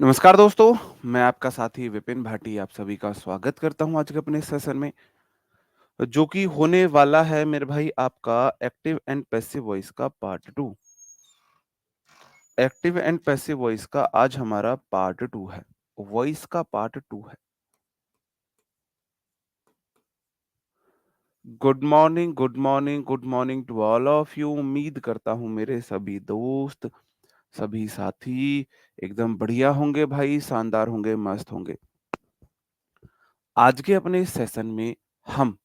नमस्कार दोस्तों, मैं आपका साथी विपिन भाटी आप सभी का स्वागत करता हूँ आज के अपने इस सेशन में, जो कि होने वाला है मेरे भाई आपका एक्टिव एंड पैसिव वॉइस का part 2। Active and passive voice का आज हमारा पार्ट 2 है, वॉइस का पार्ट 2 है। Good morning, good morning, good morning to all of you. उम्मीद करता हूँ मेरे सभी दोस्त, सभी साथी एकदम बढ़िया होंगे भाई, शानदार होंगे, मस्त होंगे। आज के अपने इस सेशन में हम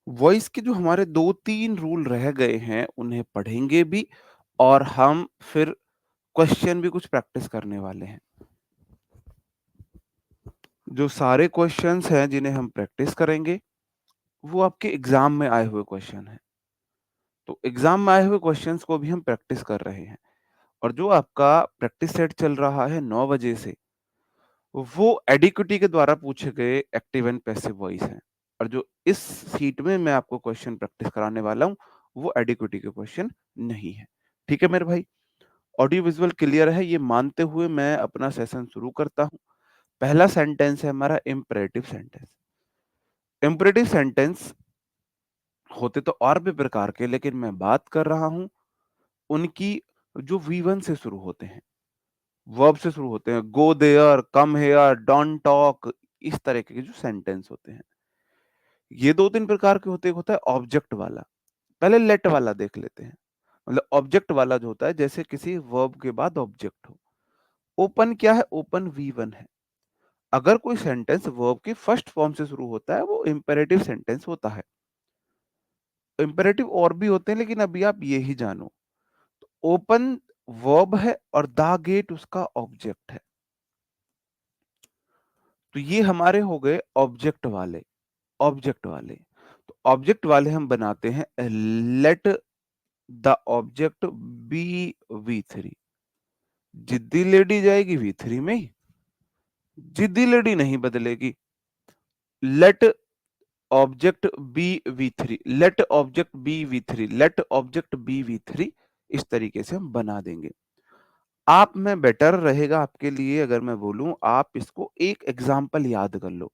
वॉइस के जो हमारे 2-3 रूल रह गए हैं, उन्हें पढ़ेंगे भी और हम फिर क्वेश्चन भी कुछ प्रैक्टिस करने वाले हैं। जो सारे क्वेश्चंस हैं जिन्हें हम प्रैक्टिस करेंगे, वो आपके एग्ज़ाम में आए हुए क्वेश्चन हैं। तो एग्ज़ाम में आए हुए क्वेश्चंस को भी हम प्रैक्टिस कर रहे हैं और जो आपका प्रैक्टिस सेट चल रहा है 9 बजे से, वो एडिक्विटी के द्वारा पूछे गए एक्टिव एंड पैसिव वॉइस हैं और जो इस सीट में मैं आपको क्वेश्चन प्रैक्टिस कराने वाला हूँ, वो एडिक्विटी के क्वेश्चन नहीं है। ठीक है मेरे भाई? ऑडियो विजुअल क्लियर है ये मानते हुए मैं अपना सेशन शुरू करता हूँ। पहला सेंटेंस है हमारा इम्पेरेटिव सेंटेंस। इम्पेरेटिव सेंटेंस होते तो और भी प्रकार के, लेकिन मैं बात कर रहा हूँ उनकी जो V1 से शुरू होते हैं, वर्ब से शुरू होते हैं। Go there, come here, don't talk, इस तरह के जो सेंटेंस होते हैं। ये 2-3 प्रकार के होते हैं। एक होता है ऑब्जेक्ट वाला। पहले लेट वाला देख लेते हैं। मतलब ऑब्जेक्ट वाला जो होता है जैसे किसी वर्ब के बाद ऑब्जेक्ट हो। ओपन क्या है? ओपन V1 है। अगर कोई सेंटेंस वर्ब के फर्स्ट फॉर्म से शुरू होता है, वो इंपेरेटिव सेंटेंस होता है। इंपेरेटिव और भी होते हैं, लेकिन अभी आप ये ही जानो। ओपन वर्ब है और द गेट उसका ऑब्जेक्ट है। तो ये हमारे हो गए ऑब्जेक्ट वाले। ऑब्जेक्ट वाले तो ऑब्जेक्ट वाले हम बनाते हैं let the object be V3। जिद्दी लेडी जाएगी V3 में ही, जिद्दी लेडी नहीं बदलेगी। Let object be V3, let object be V3, let object be V3, इस तरीके से हम बना देंगे। आप में बेटर रहेगा आपके लिए अगर मैं बोलूं, आप इसको एक एग्जांपल याद कर लो।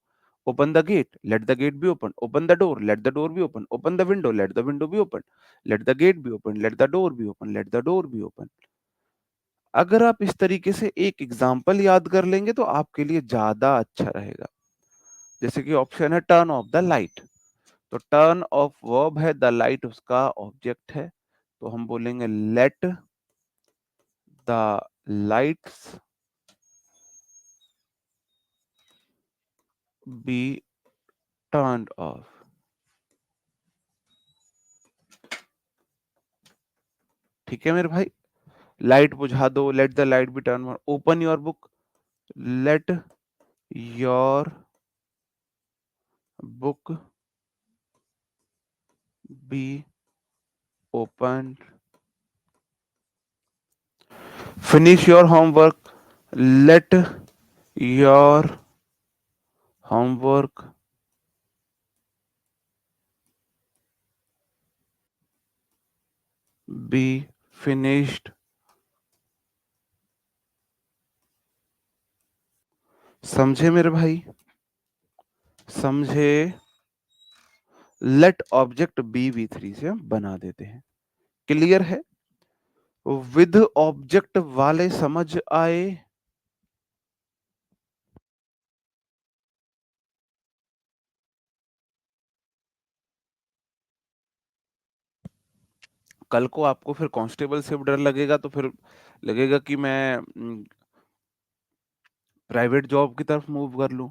Open the gate, let the gate be open. Open the door, let the door be open. Open the window, let the window be open. Let the gate be open, let the door be open, let the door be open. अगर आप इस तरीके से एक example याद कर लेंगे तो आपके लिए ज्यादा अच्छा रहेगा। जैसे कि ऑप्शन है टर्न ऑफ द लाइट, तो टर्न ऑफ वर्ब है, द लाइट उसका ऑब्जेक्ट है। तो हम बोलेंगे let the lights be turned off. ठीक है मेरे भाई? लाइट बुझा दो, let the light be turn on. Open your book, let your book be open. Finish your homework, let your homework be finished. समझे मेरे भाई? समझे? लेट ऑब्जेक्ट बी V3 से हम बना देते हैं। क्लियर है? विद ऑब्जेक्ट वाले समझ आए? कल को आपको फिर कांस्टेबल से डर लगेगा, तो फिर लगेगा कि मैं प्राइवेट जॉब की तरफ मूव कर लूं,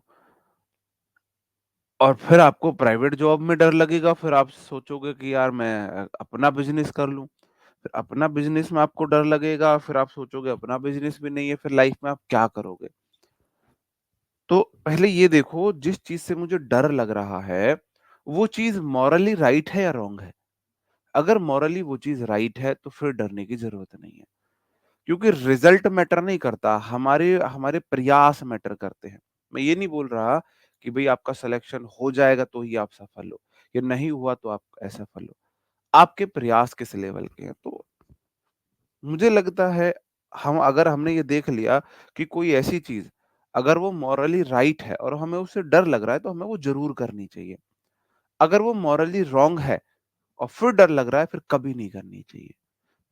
और फिर आपको प्राइवेट जॉब में डर लगेगा, फिर आप सोचोगे कि यार मैं अपना बिजनेस कर लूं। फिर अपना बिजनेस में आपको डर लगेगा, फिर आप सोचोगे अपना बिजनेस भी नहीं है, फिर लाइफ में आप क्या करोगे? तो पहले ये देखो, जिस चीज से मुझे डर लग रहा है, वो चीज मॉरली राइट है या रॉन्ग है? अगर मॉरली वो चीज राइट है तो फिर डरने की जरूरत नहीं है, क्योंकि रिजल्ट मैटर नहीं करता, हमारे हमारे प्रयास मैटर करते हैं। मैं ये नहीं बोल रहा कि भाई आपका सिलेक्शन हो जाएगा तो ही आप सफल हो, या नहीं हुआ तो आप असफल हो। आपके प्रयास किस लेवल के हैं? तो मुझे लगता है हम अगर हमने ये देख लिया कि कोई ऐसी चीज़ अगर वो मॉरली राइट है और हमें उससे डर लग रहा है, तो हमें वो ज़रूर करनी चाहिए। अगर वो मॉरली रॉन्ग है और फिर डर लग रहा है, फिर कभी नहीं करनी चाहिए।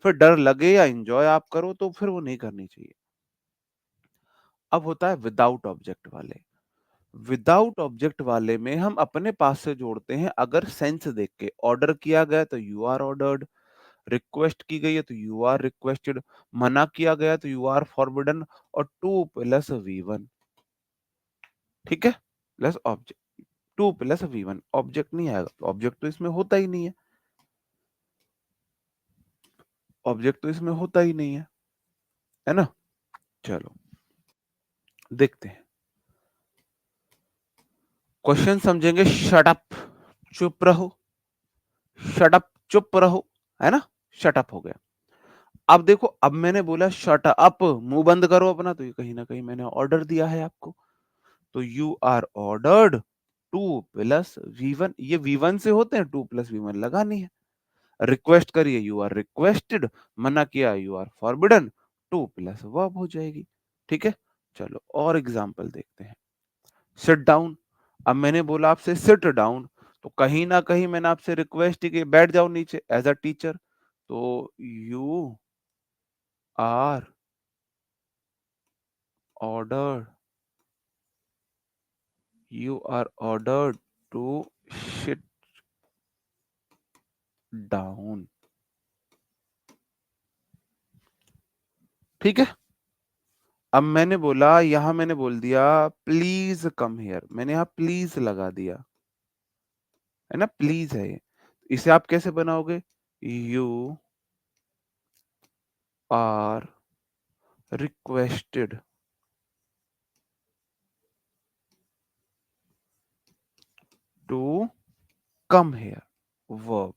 फिर डर लगे या एन्जॉय आप करो, तो फिर वो नहीं करनी चाहिए। अब होता है विदाउट ऑब्जेक्ट वाले। विदाउट ऑब्जेक्ट वाले में हम अपने पास से जोड़ते हैं, अगर सेंस देख के। ऑर्डर किया गया तो यू आर ऑर्डर्ड, रिक्वेस्ट की गई है तो यू आर रिक्वेस्टेड, मना किया गया तो यू आर फॉरबिडन, और टू प्लस वी वन। ठीक है, plus object, to plus V one. Object नहीं आएगा, ऑब्जेक्ट तो इसमें होता ही नहीं है, ऑब्जेक्ट तो इसमें होता ही नहीं है ना। चलो देखते हैं, क्वेश्चन समझेंगे। शट अप, चुप रहो। शट अप, चुप रहो, है ना। शट अप हो गया। अब देखो, अब मैंने बोला शट अप, मुंह बंद करो अपना, तो ये कहीं ना कहीं मैंने ऑर्डर दिया है आपको। तो you are ordered to plus V one. ये वी वन से होते हैं, टू प्लस वी वन लगानी है। रिक्वेस्ट करिए, यू आर रिक्वेस्टेड। मना किया, you are forbidden. To plus verb हो जाएगी। ठीक है, चलो और एग्जाम्पल देखते हैं। Sit down. अब मैंने बोला आपसे सिट डाउन, तो कहीं ना कहीं मैंने आपसे रिक्वेस्ट की बैठ जाओ नीचे एज अ टीचर। तो you are ordered, you are ordered to sit down. ठीक है, अब मैंने बोला, यहां मैंने बोल दिया प्लीज कम हियर, मैंने यहां प्लीज लगा दिया, है ना, प्लीज है ये। इसे आप कैसे बनाओगे? You are requested to come here, verb,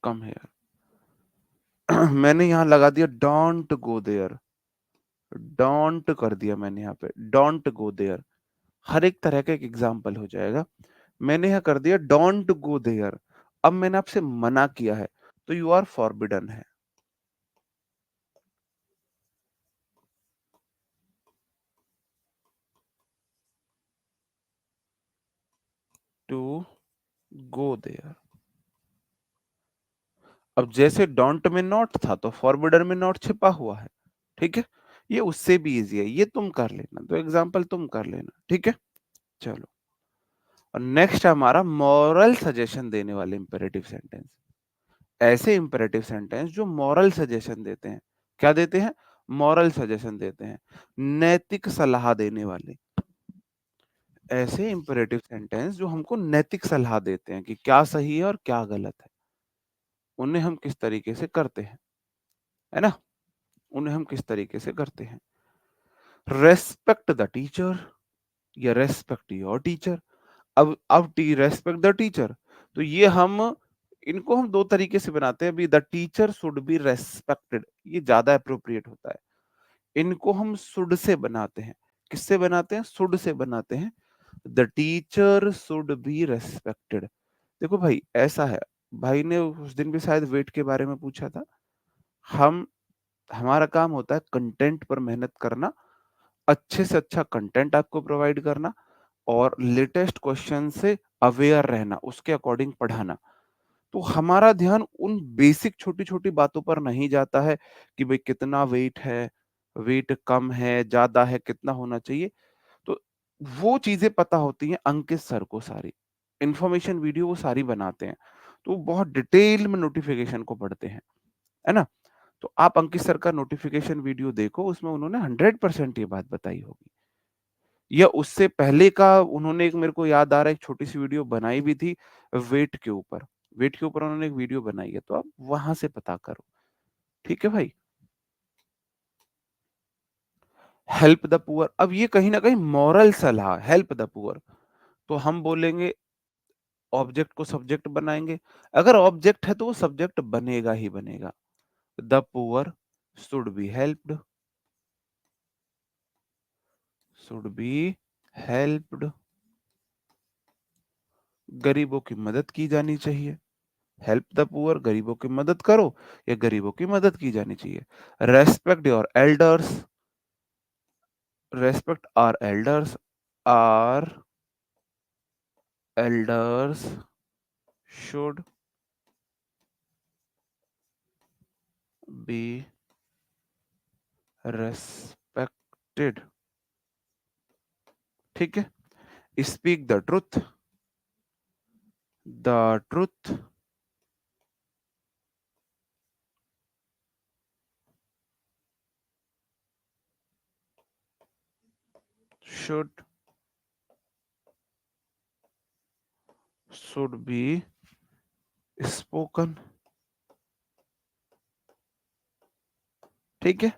come here. मैंने यहां लगा दिया डोंट गो देयर, डोंट कर दिया मैंने यहाँ पे, डोंट गो देयर। हर एक तरह का एक एग्जाम्पल हो जाएगा। मैंने यहाँ कर दिया डोंट गो देयर। अब मैंने आपसे मना किया है, तो यू आर फॉरबिडन है। To go there. अब जैसे डोंट में नॉट था, तो फॉरबिडन में नॉट छिपा हुआ है। ठीक है, ये उससे भी इजी है, ये तुम कर लेना, तो एग्जाम्पल तुम कर लेना। ठीक है, चलो। और नेक्स्ट हमारा मॉरल सजेशन देने वाले इंपेरेटिव सेंटेंस। ऐसे इंपेरेटिव सेंटेंस जो मॉरल सजेशन देते हैं। क्या देते हैं? मॉरल सजेशन देते हैं, नैतिक सलाह देने वाले। ऐसे इंपेरेटिव सेंटेंस जो हमको नैतिक सलाह देते हैं कि क्या सही है और क्या गलत है, उन्हें हम किस तरीके से करते हैं, है ना। उन्हें हम किस तरीके से करते हैं? रेस्पेक्ट द टीचर या रेस्पेक्ट योर टीचर। अब टी रेस्पेक्ट द टीचर, तो ये हम इनको हम दो तरीके से बनाते हैं। अभी the teacher should be respected, ये ज्यादा अप्रोप्रिएट होता है। इनको हम शुड से बनाते हैं। किससे बनाते हैं? शुड से बनाते हैं। The teacher should be respected. देखो भाई, ऐसा है, भाई ने उस दिन भी शायद वेट के बारे में पूछा था। हम हमारा काम होता है कंटेंट पर मेहनत करना, अच्छे से अच्छा कंटेंट आपको प्रोवाइड करना, और लेटेस्ट क्वेश्चन से अवेयर रहना, उसके अकॉर्डिंग पढ़ाना। तो हमारा ध्यान उन बेसिक छोटी-छोटी बातों पर नहीं जाता है कि भाई कितना वेट है, वेट कम है, ज़्यादा है, कितना होना चाहिए। तो वो चीज़ें पता होती हैं अंकित सर को सारी। इन्फॉर्मेशन वीडियो वो सारी बनाते हैं। तो वो बहुत डिटेल में नोटिफ़िकेशन को पढ़ते हैं, है ना? तो आप अंकित सर का नोटिफ़िकेशन वीडियो देखो, उसमें उन्होंने 100% ये बात बताई होगी। या उससे पहले का उन्होंने एक, मेरे को याद आ रहा है, एक छोटी-सी वीडियो बनाई भी थी वेट के ऊपर। वेट के ऊपर उन्होंने एक वीडियो बनाई है, तो आप वहाँ से पता करो। ठीक है भाई? हेल्प द पुअर, अब ये कहीं न कहीं मॉरल सलाह, हेल्प द पुअर। तो हम बोलेंगे, ऑब्जेक्ट को सब्जेक्ट बनाएँगे। अगर ऑब्जेक्ट है तो वो सब्जेक्ट बनेगा ही बनेगा। The poor should be helped, should be helped. गरीबों की मदद की जानी चाहिए। हेल्प द पुअर, गरीबों की मदद करो या गरीबों की मदद की जानी चाहिए। Respect your elders, respect our elders, are elders should be respected. ठीक है। Speak the truth should be spoken. ठीक है।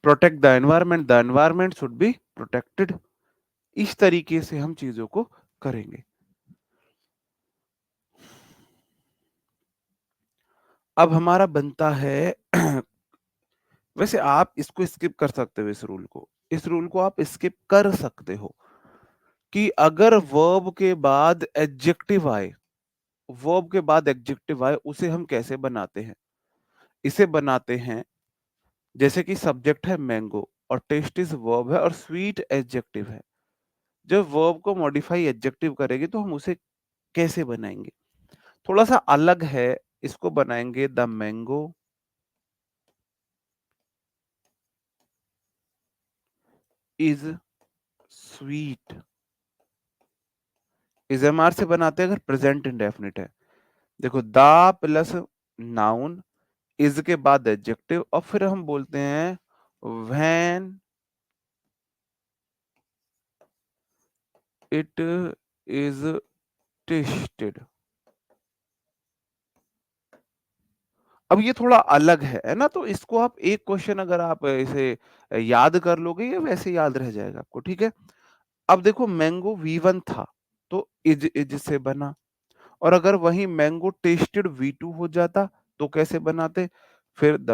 Protect the environment should be protected. इस तरीके से हम चीजों को करेंगे। अब हमारा बनता है वैसे आप इसको स्किप कर सकते हो, इस रूल को आप स्किप कर सकते हो कि अगर वर्ब के बाद एडजेक्टिव आए, उसे हम कैसे बनाते हैं। इसे बनाते हैं जैसे कि सब्जेक्ट है मैंगो और टेस्ट इज वर्ब है और स्वीट एडजेक्टिव है। जब वर्ब को मॉडिफाई एडजेक्टिव करेगी तो हम उसे कैसे बनाएंगे, थोड़ा सा अलग है। इसको बनाएंगे the mango is sweet. Is am are से बनाते हैं अगर प्रेजेंट इंडेफिनिट है। देखो द प्लस नाउन, इज के बाद एडजेक्टिव और फिर हम बोलते हैं व्हेन इट इज टेस्टेड। अब ये थोड़ा अलग है ना, तो इसको आप एक क्वेश्चन अगर आप इसे याद कर लोगे ये वैसे याद रह जाएगा आपको। ठीक है। अब देखो मैंगो V1 था तो इज से बना, और अगर वही मैंगो टेस्टेड V2 हो जाता तो कैसे बनाते, फिर the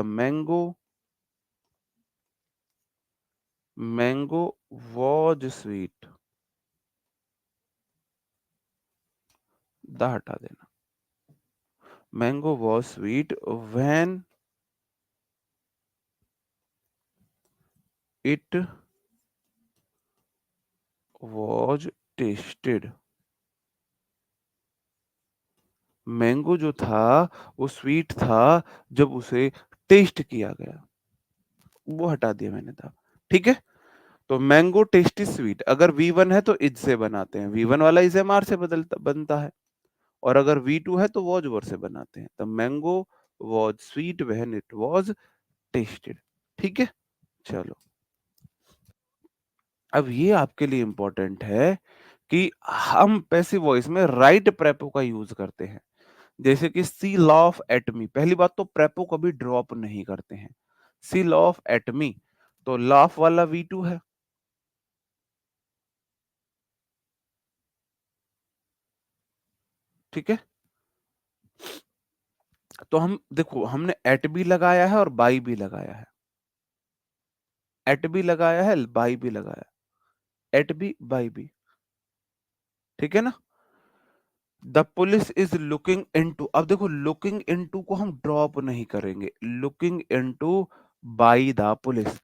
mango was sweet, the हटा देना। Mango was sweet when it was tested. Mango जो था वो स्वीट था जब उसे टेस्ट किया गया, वो हटा दिया मैंने था। ठीक है। तो मैंगो टेस्टी स्वीट अगर V1 है तो इज से बनाते हैं, V1 वाला इज एम आर से बदलता बनता है, और अगर V2 है तो वॉज वर से बनाते हैं। तो mango was sweet when it was tested. ठीक है। चलो, अब ये आपके लिए इंपॉर्टेंट है कि हम पैसिव वॉइस में राइट प्रेपो का यूज करते हैं। जैसे कि सी लॉफ एट मी, पहली बात तो प्रेपो कभी ड्रॉप नहीं करते हैं। सी लॉफ एट मी, तो लॉफ वाला V2 है। ठीक है। तो हम देखो हमने एट भी लगाया है और बाई भी लगाया है, एट भी लगाया है बाई भी लगाया, एट भी बाई भी। ठीक है ना। The police is looking into, अब देखो लुकिंग इनटू को हम ड्रॉप नहीं करेंगे, looking into by the police.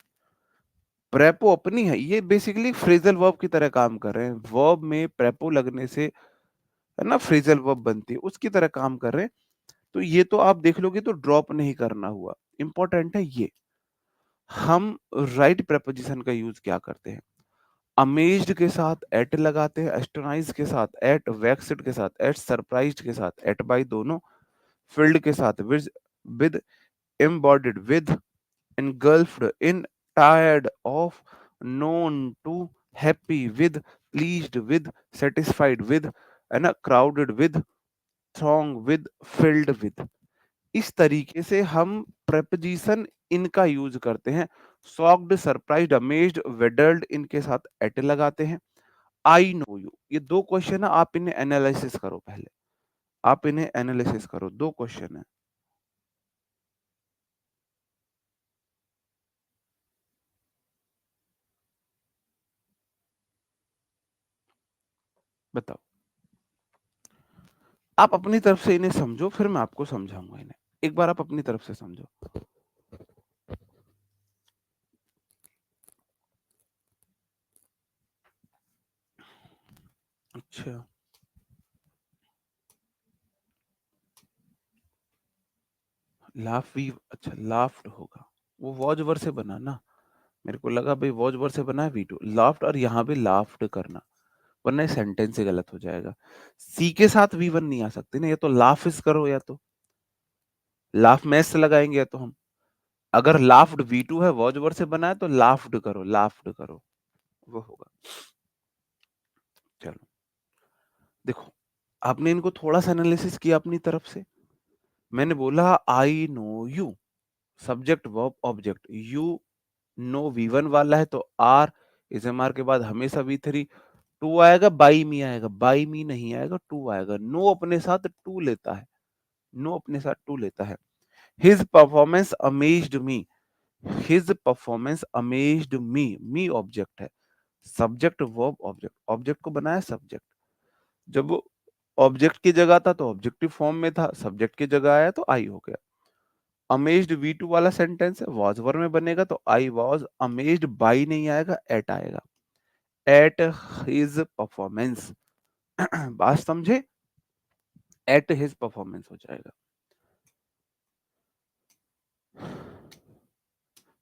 प्रेपो अपनी है, ये बेसिकली फ्रेजल वर्ब की तरह काम कर रहे हैं। वर्ब में प्रेपो लगने से है ना फ्रेजल वर्ब बनती है, उसकी तरह काम कर रहे हैं। तो ये तो आप देख लोगे तो ड्रॉप नहीं करना हुआ। इंपॉर्टेंट है ये, हम राइट प्रेपोजिशन का यूज क्या करते हैं। अमेज्ड के साथ एट लगाते हैं, एस्टोनाइज के साथ एट, वेक्स्ड के साथ एट, सरप्राइज्ड के साथ एट बाई दोनों, फिल्ड के साथ with, embodied with, engulfed in, tired of, known to, happy with, pleased with, satisfied with, है ना, crowded with, throng with, filled with। इस तरीके से हम preposition इनका यूज करते हैं। shocked, surprised, amazed, वेडल्ड इनके साथ एट लगाते हैं। आई नो यू, ये दो क्वेश्चन है, आप इन्हें एनालिसिस करो पहले, आप इन्हें एनालिसिस करो, दो क्वेश्चन है। बताओ। आप अपनी तरफ से इन्हें समझो, फिर मैं आपको समझाऊंगा इन्हें। एक बार आप अपनी तरफ से समझो। अच्छा, लाफ वी, अच्छा लाफ्ट होगा, वो वॉज वर्ड से बना ना। मेरे को लगा भाई वॉज वर्ड से बना है वी टू लाफ्ट, और यहाँ पे लाफ्ट करना, वरना ये सेंटेंस ही गलत हो जाएगा। सी के साथ वी वन नहीं आ सकती ना, या तो लाफ इस करो या तो लाफ में एस लगाएंगे, या तो हम, अगर लाफ्ड वी टू है वॉज वर्ड से बना है तो लाफ्ड करो, लाफ्ड करो, वो होगा। चलो देखो, आपने इनको थोड़ा सा एनालिसिस किया अपनी तरफ से। मैंने बोला I know you, subject verb object, you know V one वाला है तो आर, इस एम आर के बाद हमेशा वी थ्री, टू आएगा बाई मी आएगा, बाई मी नहीं आएगा, टू आएगा। नो अपने साथ टू लेता है, नो अपने साथ टू लेता है। हिज परफॉर्मेंस अमेज्ड मी, हिज परफॉर्मेंस अमेज्ड मी ऑब्जेक्ट है, सब्जेक्ट वर्ब ऑब्जेक्ट, ऑब्जेक्ट को बनाया सब्जेक्ट, जब वो ऑब्जेक्ट की जगह था तो ऑब्जेक्टिव फॉर्म में था, सब्जेक्ट की जगह आया तो आई हो गया। अमेज्ड वी टू वाला सेंटेंस है, वॉज वर में बनेगा तो आई वॉज अमेज्ड बाई नहीं आएगा, एट आएगा, एट हिज परफॉर्मेंस। बात समझे, एट हिज परफॉर्मेंस हो जाएगा।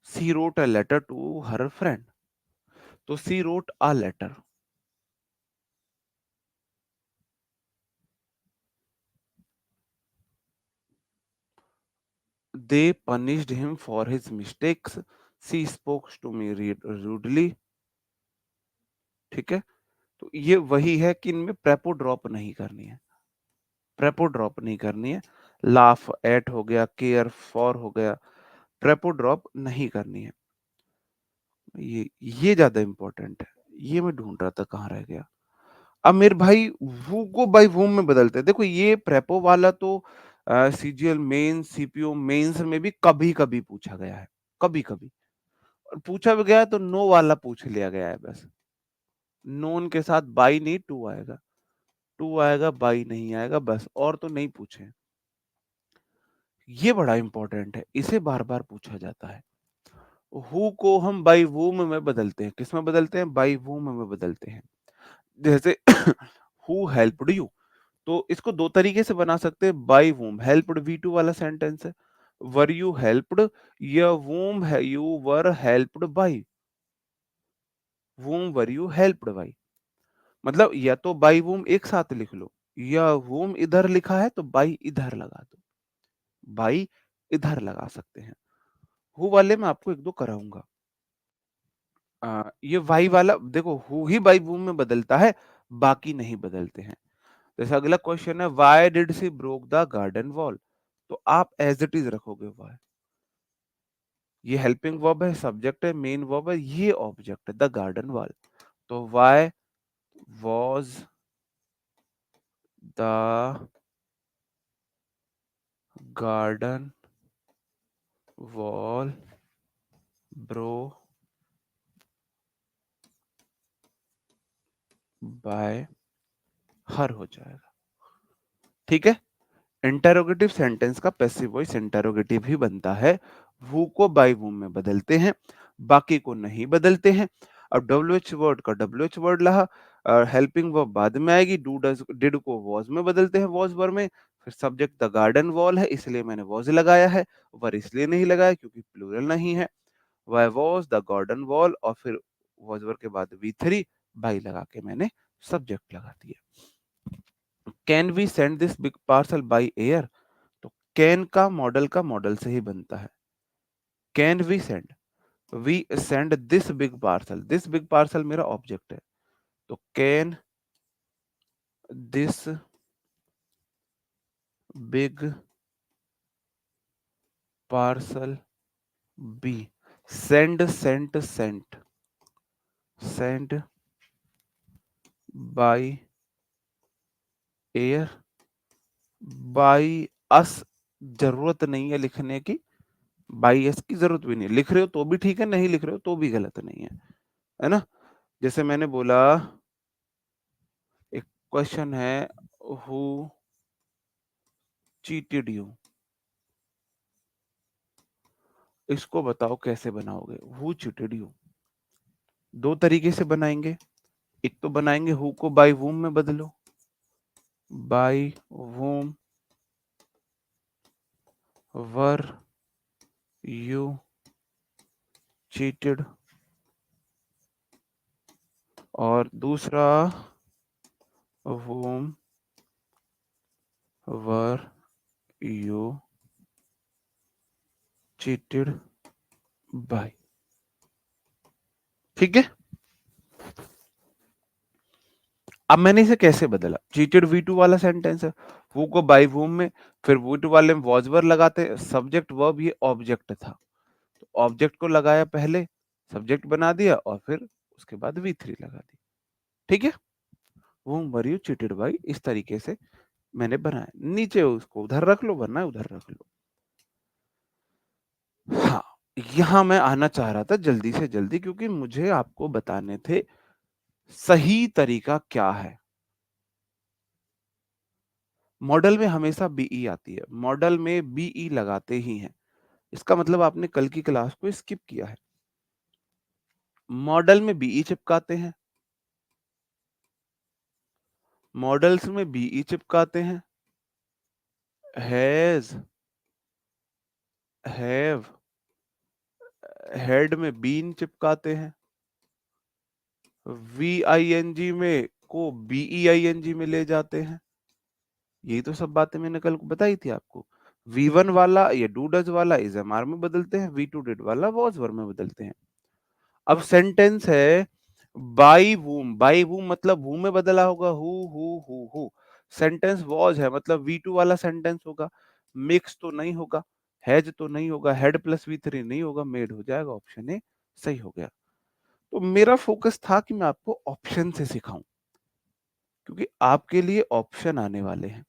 She wrote a letter to her friend, तो she wrote a letter, they punished him for his mistakes, she spokes to me rudely. ठीक है, तो ये वही है कि इनमें प्रेपो ड्रॉप नहीं करनी है, प्रेपो ड्रॉप नहीं करनी है। लाफ एट हो गया, केयर फॉर हो गया, प्रेपो ड्रॉप नहीं करनी है। ये ज्यादा इंपॉर्टेंट है, ये मैं ढूंढ रहा था कहाँ रह गया। अब मेरे भाई वू को बाई वूम में बदलते हैं। देखो ये प्रेपो वाला तो सीजीएल मेन सीपीओ मेंस में भी कभी कभी पूछा गया है, कभी कभी, और पूछा भी गया है तो नो वाला पूछ लिया गया है बस। नोन के साथ बाई नहीं टू आएगा, टू आएगा बाई नहीं आएगा बस, और तो नहीं पूछे। ये बड़ा इंपॉर्टेंट है, इसे बार बार पूछा जाता है। हु को हम बाई वूम में बदलते हैं, किस में बदलते हैं, बाई वूम में बदलते हैं। जैसे हु हेल्प्ड यू, तो इसको दो तरीके से बना सकते हैं, by whom helped we two वाला सेंटेंस है, वर यू हेल्प्ड, या वूम है you were helped by, whom were you helped by. मतलब या तो बाई वूम एक साथ लिख लो, या वूम इधर लिखा है तो बाई इधर लगा दो, बाई इधर लगा सकते हैं। हु वाले में आपको एक दो कराऊंगा। ये वाई वाला देखो हु ही बाई वूम में बदलता है, बाकी नहीं बदलते हैं। जैसे अगला क्वेश्चन है why did she broke the garden wall, तो आप एज इट इज रखोगे व्हाई। ये हेल्पिंग वर्ब है, सब्जेक्ट है, मेन वर्ब है, ये ऑब्जेक्ट है द गार्डन वॉल, तो why was the garden wall bro bye हर हो जाएगा। ठीक है, इंटेरोगेटिव सेंटेंस का पैसिव वॉइस इंटेरोगेटिव ही बनता है। वू को बाई वूम में बदलते हैं, बाकी को नहीं बदलते हैं। अब डब्ल्यू एच वर्ड का डब्ल्यू एच वर्ड रहा, हेल्पिंग वर्ब बाद में आएगी, डू डज डिड को वॉज में बदलते हैं, वॉज वर में। फिर सब्जेक्ट द गार्डन वॉल है इसलिए मैंने वॉज लगाया है, वर इसलिए नहीं लगाया क्योंकि प्लूरल नहीं है। Why was the garden wall, और फिर वॉज वर के बाद वी थ्री, बाई लगा के मैंने सब्जेक्ट लगा दिया। Can we send this big parcel by air, तो कैन का मॉडल से ही बनता है। Can we send, we send this big parcel, this big parcel मेरा ऑब्जेक्ट है, तो can this big parcel be send, sent sent, send by air, by us जरूरत नहीं है लिखने की, बाई एस की जरूरत भी नहीं, लिख रहे हो तो भी ठीक है, नहीं लिख रहे हो तो भी गलत नहीं है ना। जैसे मैंने बोला, एक क्वेश्चन है हु चीटेड यू, इसको बताओ कैसे बनाओगे? Who cheated you? दो तरीके से बनाएंगे। एक तो बनाएंगे हु को बाय वूम में बदलो, बाय वूम वर यू चीटेड, और दूसरा whom were you cheated by। ठीक है, अब मैंने इसे कैसे बदला? चीटेड V2 वाला सेंटेंस है, वो को बाय वूम में, फिर V2 वाले में वॉज वर लगाते, सब्जेक्ट वर्ब ये ऑब्जेक्ट था, तो ऑब्जेक्ट को लगाया पहले, सब्जेक्ट बना दिया और फिर उसके बाद V3 लगा दी। ठीक है, whom were you cheated by, इस तरीके से मैंने बनाया। नीचे उसको उधर रख लो, वरना उधर रख लो। हाँ, यहां मैं आना चाह रहा था जल्दी से जल्दी, क्योंकि मुझे आपको बताने थे सही तरीका क्या है। मॉडल में हमेशा बीई आती है, मॉडल में बीई लगाते ही हैं, इसका मतलब आपने कल की क्लास को स्किप किया है। मॉडल में बीई चिपकाते हैं, मॉडल्स में बीई चिपकाते हैं, हैज, हैव, हेड में बीन चिपकाते हैं, वीआईएनजी में को बीईआईएनजी में ले जाते हैं। यही तो सब बातें मैंने कल बताई थी आपको। V1 वाला ये डू डज वाला इज एम आर में बदलते हैं, V2 डिड वाला वॉज वर में बदलते हैं। अब सेंटेंस है बाई वूम मतलब वू में बदला होगा, हु। सेंटेंस वॉज है मतलब V2 वाला सेंटेंस होगा, मिक्स तो नहीं होगा, हैज तो नहीं होगा, हेड प्लस V3 नहीं होगा, मेड हो जाएगा। ऑप्शन ए सही हो गया। तो मेरा फोकस था कि मैं आपको ऑप्शन से सिखाऊं, क्योंकि आपके लिए ऑप्शन आने वाले हैं।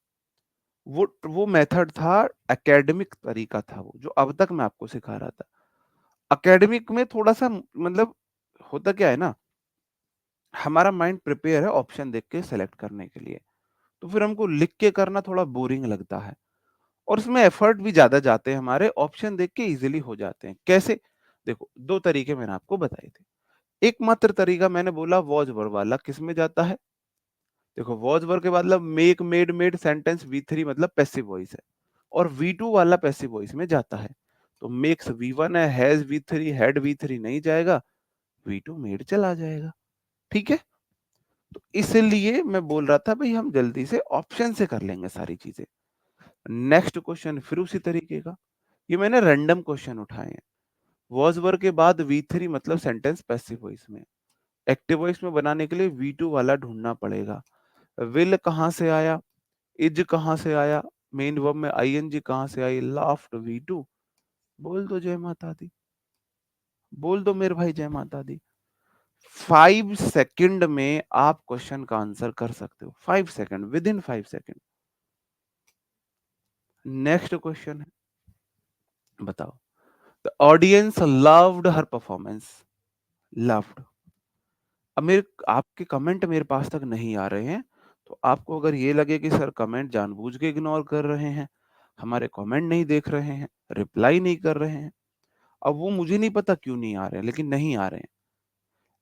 वो मेथड था, एकेडमिक तरीका था वो, जो अब तक मैं आपको सिखा रहा था। एकेडमिक में थोड़ा सा मतलब होता क्या है ना, हमारा माइंड प्रिपेयर है ऑप्शन देख के सेलेक्ट करने के लिए, तो फिर हमको लिख के करना थोड़ा बोरिंग लगता है, और उसमें एफर्ट भी ज्यादा जाते हैं हमारे। ऑप्शन देख के इजीली हो जाते हैं। कैसे? देखो, दो तरीके मैंने आपको बताए थे। एकमात्र तरीका मैंने बोला वॉज वर वाला, किस में जाता है? देखो, वॉज वर के मतलब make, made, made, sentence V3 मतलब पैसिव वॉइस है, और V2 वाला पैसिव वॉइस में जाता है। तो मेक्स V1 है, हैज V3, हेड V3 नहीं जाएगा, V2 मेड चला जाएगा। ठीक है, तो इसलिए मैं बोल रहा था भाई हम जल्दी से ऑप्शन से कर लेंगे सारी चीजें। नेक्स्ट क्वेश्चन फिर उसी तरीके का, ये मैंने रैंडम क्वेश्चन उठाए हैं। वॉज वर के बाद V3 मतलब सेंटेंस पैसिव वॉइस में, एक्टिव वॉइस में बनाने के लिए V2 वाला ढूंढना पड़ेगा। विल कहां से आया, इज कहां से आया, मेन वर्ब में आईएनजी कहां से आई, लाफ्ट V2। बोल दो जय माता दी, बोल दो मेरे भाई जय माता दी। 5 सेकंड में आप क्वेश्चन का आंसर कर सकते हो, 5 second, with in 5 second. Next question है, बताओ। The audience loved her performance, loved. अब मेरे आपके कमेंट मेरे पास तक नहीं आ रहे हैं, तो आपको अगर ये लगे कि सर कमेंट जानबूझ के इग्नोर कर रहे हैं, हमारे कमेंट नहीं देख रहे हैं, रिप्लाई नहीं कर रहे हैं, अब वो मुझे नहीं पता क्यों नहीं आ रहे हैं, लेकिन नहीं आ रहे हैं।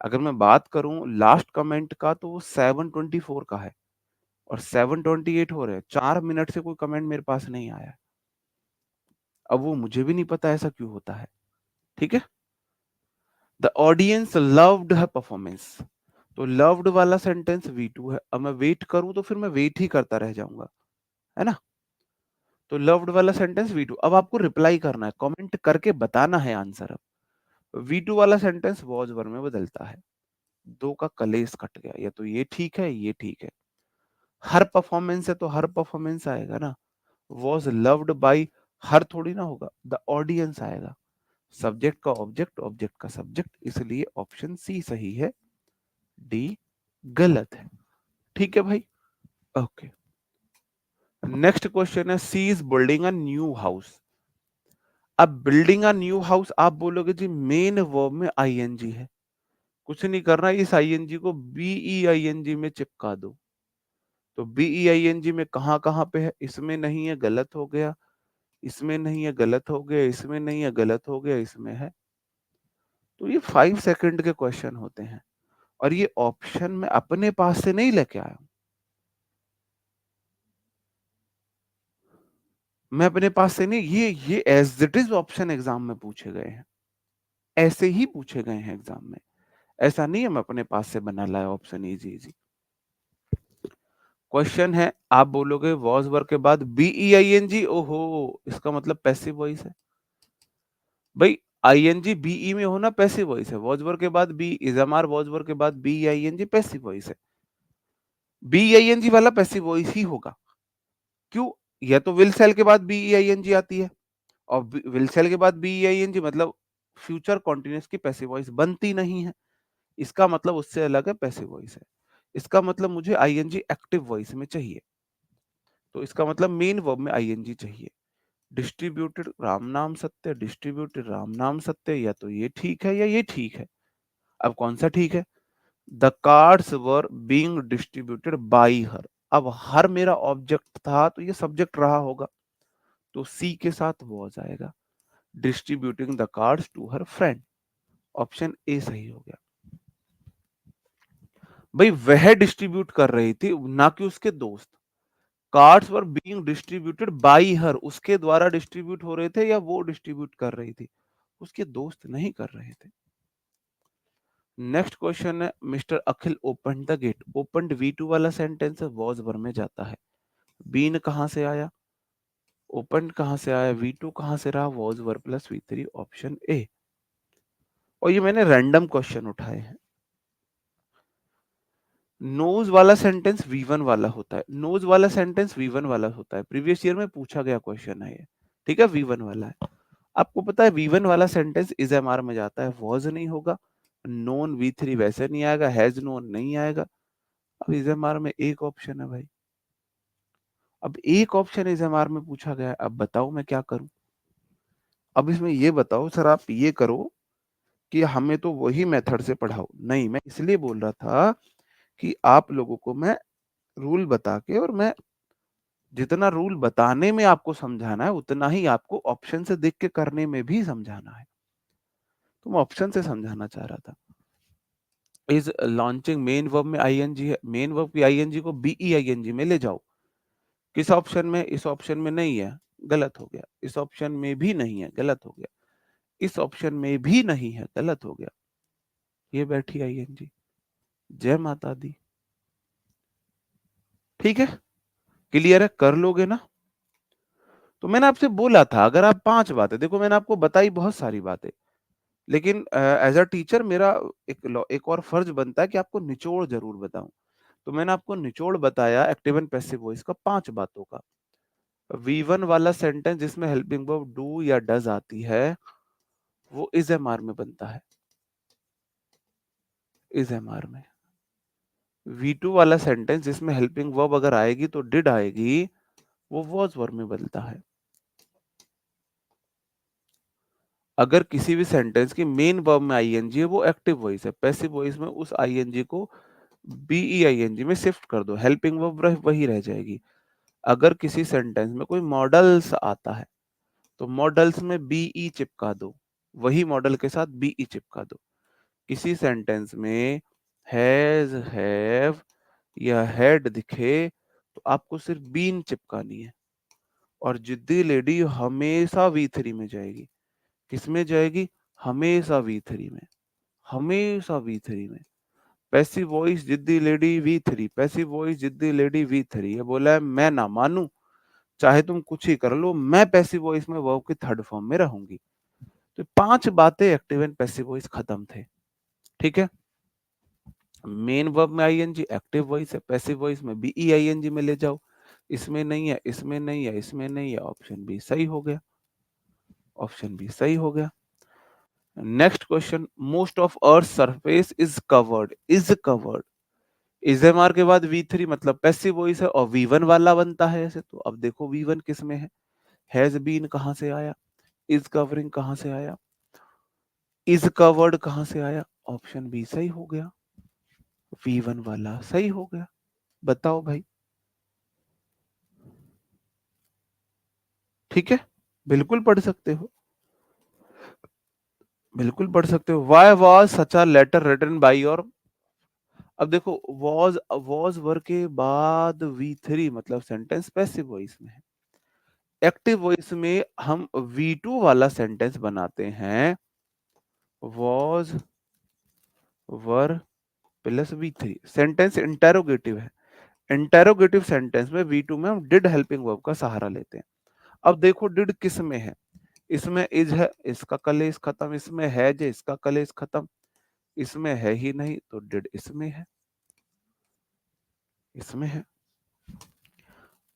अगर मैं बात करूं लास्ट कमेंट का, तो वो 724 का है, और 728 हो रहे हैं, 4 मिनट से कोई कमेंट मेरे पास नहीं आया है। अब वो मुझे भी नहीं पता ऐसा क्यों होता है। ठीक है, the audience loved her performance, तो लव्ड वाला सेंटेंस V2 है। अब मैं वेट करूं तो फिर मैं वेट ही करता रह जाऊंगा, है ना। तो लव्ड वाला सेंटेंस V2। अब आपको रिप्लाई करना है, कमेंट करके बताना है आंसर। अब V2 वाला सेंटेंस वॉज वर में बदलता है। दो का कलेस कट गया, या तो ये ठीक है, ये ठीक है। हर परफॉर्मेंस है तो हर परफॉर्मेंस आएगा ना, वॉज लव्ड बाई हर थोड़ी ना होगा, द ऑडियंस आएगा। सब्जेक्ट का ऑब्जेक्ट, ऑब्जेक्ट का सब्जेक्ट, इसलिए ऑप्शन सी सही है, डी गलत है। ठीक है भाई, ओके। नेक्स्ट क्वेश्चन है, she is building a new house. अब बिल्डिंग अ न्यू हाउस आप बोलोगे जी मेन वर्ब में आईएनजी है, कुछ नहीं करना, इस आईएनजी को बीईआईएनजी में चिपका दो। तो बीईआईएनजी में कहाँ कहाँ पे है, इसमें नहीं है, गलत हो गया, इसमें नहीं है, गलत हो गया, इसमें नहीं है, गलत हो गया, इसमें है। तो ये 5 सेकंड के क्वेश्चन होते हैं और ये ऑप्शन मैं अपने पास से नहीं लेके आया हूं, मैं अपने पास से नहीं, ये as it is option exam में पूछे गए हैं, ऐसे ही पूछे गए हैं एग्जाम में। ऐसा नहीं है मैं अपने पास से बना लाया ऑप्शन इजी इजी। क्वेश्चन है, आप बोलोगे वॉज वर्ब के बाद बीईआईएनजी, ओहो इसका मतलब पैसिव वॉइस है। भाई आईएनजी बीई में होना पैसिव वॉइस है, वॉज वर्ब के बाद बी इजमार, वॉज वर्ब के बाद बीईआईएनजी पैसिव वॉइस है, बीईआईएनजी वाला पैसिव वॉइस ही होगा। क्यों? या तो विल सेल के बाद बीईआईएनजी आती है, और विल सेल के बाद बीईआईएनजी मतलब फ्यूचर कॉन्टिन्यूअस की पैसिव वॉइस बनती नहीं है, इसका मतलब उससे अलग है, पैसिव वॉइस है। इसका मतलब मुझे आईएनजी एक्टिव वॉइस में चाहिए, तो इसका मतलब मेन वर्ब में आईएनजी चाहिए। डिस्ट्रीब्यूटेड राम नाम सत्य, डिस्ट्रीब्यूटेड राम नाम सत्य, या तो ये ठीक है या ये ठीक है। अब कौन सा ठीक है? The cards were being distributed by her. अब हर मेरा ऑब्जेक्ट था तो ये सब्जेक्ट रहा होगा, तो सी के साथ वो जाएगा, distributing the cards to her friend. Option A सही हो गया। भाई वह डिस्ट्रीब्यूट कर रही थी, ना कि उसके दोस्त। Cards were being distributed by her, उसके द्वारा डिस्ट्रीब्यूट हो रहे थे या वो डिस्ट्रीब्यूट कर रही थी, उसके दोस्त नहीं कर रहे थे। नेक्स्ट क्वेश्चन है, mister Akhil open the gate. Open V2 वाला सेंटेंस है, वॉज वर्ब में जाता है। बीन कहां से आया, ओपन कहां से आया, V2 कहां से रहा, was verb plus V3, option A. और ये मैंने रैंडम क्वेश्चन उठाए हैं। नोज वाला सेंटेंस V1 वाला होता है, नोज वाला सेंटेंस V1 वाला होता है, प्रीवियस ईयर में पूछा गया क्वेश्चन है ये, ठीक है, V1 वाला है। आपको पता है V1 वाला सेंटेंस इज एम आर में जाता है, वॉज नहीं होगा, नोन V3 वैसे नहीं आएगा, हैज नोन नहीं आएगा। अब इज एम आर में एक ऑप्शन है भाई, अब एक ऑप्शन इज एम आर में पूछा गया है, अब बताओ मैं क्या करूं। अब इसमें ये बताओ सर आप ये करो कि हमें तो वही मेथड से पढ़ाओ, नहीं मैं इसलिए बोल रहा था कि आप लोगों को मैं रूल बता के, और मैं जितना रूल बताने में आपको समझाना है उतना ही आपको ऑप्शन से देख के करने में भी समझाना है, तो मैं ऑप्शन से समझाना चाह रहा था। इज लॉन्चिंग मेन वर्ब में आईएनजी है, मेन वर्ब की आईएनजी को बीईआईएनजी में ले जाओ। किस ऑप्शन में? इस ऑप्शन में नहीं है, गलत हो गया। इस ऑप्शन में भी नहीं है, गलत हो गया। इस ऑप्शन में भी नहीं है, गलत हो गया। ये बैठी आईएनजी, जय माता दी। ठीक है, क्लियर है, कर लोगे ना? तो मैंने आपसे बोला था अगर आप 5 बातें, देखो मैंने आपको बताई बहुत सारी बातें, लेकिन एज अ टीचर मेरा एक और फर्ज बनता है कि आपको निचोड़ जरूर बताऊं। तो मैंने आपको निचोड़ बताया एक्टिव एंड पैसिव वॉइस का 5 बातों का। V1 वाला सेंटेंस जिसमें हेल्पिंग वर्ब डू या डज आती है वो इज एम आर में बनता है, इज एम आर में। V2 वाला सेंटेंस जिसमें हेल्पिंग वर्ब अगर आएगी तो डिड आएगी, वो वॉज वर्ब में बनता है। अगर किसी भी सेंटेंस की मेन वर्ब में आईएनजी है वो एक्टिव वॉइस है, पैसिव वॉइस में उस आईएनजी को बीईआईएनजी में शिफ्ट कर दो, हेल्पिंग वर्ब वही रह जाएगी। अगर किसी सेंटेंस में कोई मॉडल्स आता है तो मॉडल्स में बीई चिपका दो, वही मॉडल के साथ बीई चिपका दो। किसी सेंटेंस में हैज, हैव या हैड दिखे तो आपको सिर्फ बीन चिपकानी है। और जिद्दी लेडी हमेशा V3 में जाएगी, किसमें जाएगी? हमेशा V3 में, हमेशा V3 में। पैसिव वॉइस जिद्दी लेडी V3, पैसिव वॉइस जिद्दी लेडी V3। ये बोला है मैं ना मानू, चाहे तुम कुछ ही कर लो, मैं पैसिव वॉइस में वर्ब की थर्ड फॉर्म में रहूंगी। तो 5 बातें एक्टिव एंड पैसिव वॉइस खत्म थे, ठीक है। मेन वर्ब में आईएनजी एक्टिव वॉइस है, पैसिव वॉइस में बीई आईएनजी में ले जाओ, इसमें नहीं है, इसमें नहीं है, इसमें नहीं है, ऑप्शन बी सही हो गया, ऑप्शन बी सही हो गया। Next question, most of earth surface is covered, is covered. इजएमआर के बाद V3 मतलब पैसिव वॉइस है और V1 वाला बनता है ऐसे, तो अब देखो V1 किस में है, हैज बीन कहां से आया, इज कवरिंग कहां से आया, इज कवर्ड कहां से आया, ऑप्शन बी सही हो गया, V1 वाला सही हो गया। बताओ भाई, ठीक है, बिल्कुल पढ़ सकते हो, बिल्कुल पढ़ सकते हो। Why was such a letter written by your, अब देखो वॉज वर्ब के बाद V3 मतलब सेंटेंस पैसिव वॉइस में है। एक्टिव वॉइस में हम V2 वाला सेंटेंस बनाते हैं, was were plus V3। Sentence interrogative है, इंटेरोगेटिव सेंटेंस में V2 में हम डिड हेल्पिंग वर्ब का सहारा लेते हैं। अब देखो डिड किस में है, इसमें इज है, इसका कलेश खत्म, इसमें है जे, इसका कलेश खत्म, इसमें है ही नहीं तो डिड इसमें है, इसमें है।